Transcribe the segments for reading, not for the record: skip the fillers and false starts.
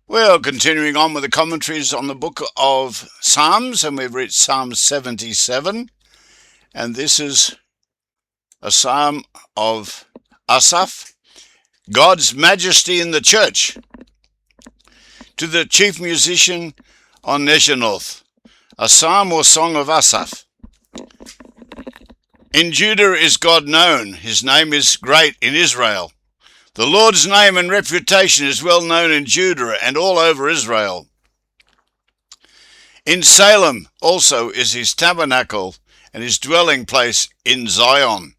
Well, continuing on with the commentaries on the book of Psalms, and we've reached Psalm 77, and this is a psalm of Asaph, God's Majesty in the Church, to the chief musician on Neshanoth, a psalm or song of Asaph. In Judah is God known, his name is great in Israel. The Lord's name and reputation is well known in Judah and all over Israel. In Salem also is his tabernacle and his dwelling place in Zion.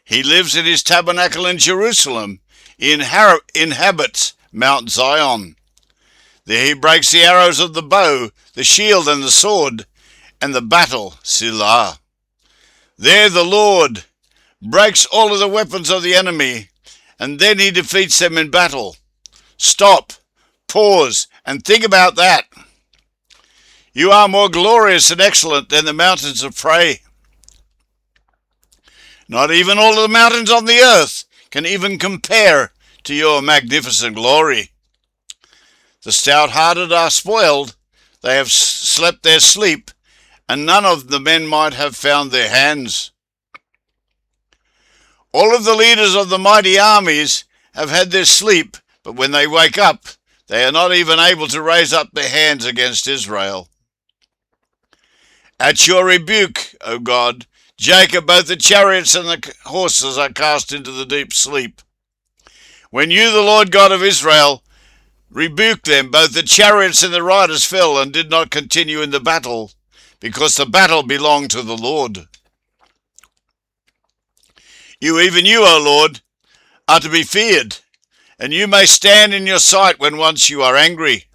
He lives in his tabernacle in Jerusalem. He inhabits Mount Zion. There he breaks the arrows of the bow, the shield and the sword, and the battle, Selah. There the Lord breaks all of the weapons of the enemy, and then he defeats them in battle. Stop, pause, and think about that. You are more glorious and excellent than the mountains of prey. Not even all of the mountains on the earth can even compare to your magnificent glory. The stout-hearted are spoiled. They have slept their sleep, and none of the men might have found their hands. All of the leaders of the mighty armies have had their sleep, but when they wake up, they are not even able to raise up their hands against Israel. At your rebuke, O God, Jacob, both the chariots and the horses are cast into the deep sleep. When you, the Lord God of Israel, rebuked them, both the chariots and the riders fell and did not continue in the battle, because the battle belonged to the Lord. You, even you, O Lord, are to be feared, and you may stand in your sight when once you are angry.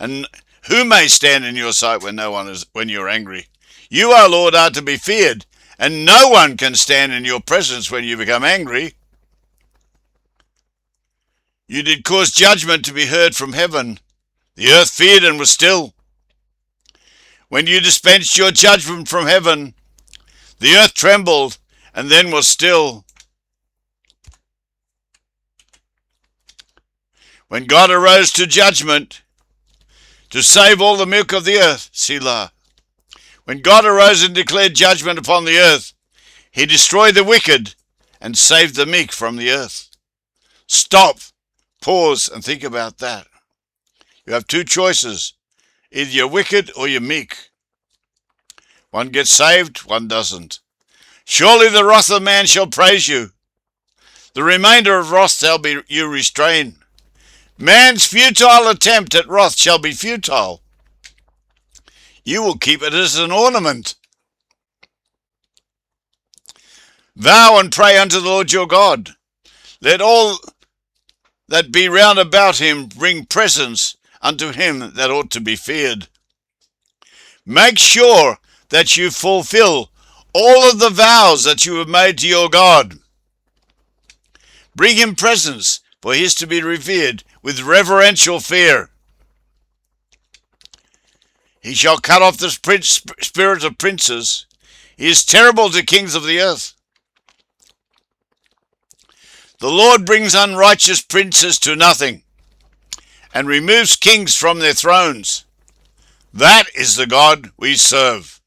And who may stand in your sight when you're angry? You, O Lord, are to be feared, and no one can stand in your presence when you become angry. You did cause judgment to be heard from heaven. The earth feared and was still. When you dispensed your judgment from heaven, the earth trembled and then was still. When God arose to judgment, to save all the milk of the earth, Selah. When God arose and declared judgment upon the earth, he destroyed the wicked and saved the meek from the earth. Stop, pause, and think about that. You have two choices. Either you're wicked or you're meek. One gets saved, one doesn't. Surely the wrath of man shall praise you. The remainder of wrath shall be you restrain. Man's futile attempt at wrath shall be futile. You will keep it as an ornament. Vow and pray unto the Lord your God. Let all that be round about him bring presents unto him that ought to be feared. Make sure that you fulfill all of the vows that you have made to your God. Bring him presents, for he is to be revered with reverential fear. He shall cut off the spirit of princes. He is terrible to kings of the earth. The Lord brings unrighteous princes to nothing, and removes kings from their thrones. That is the God we serve.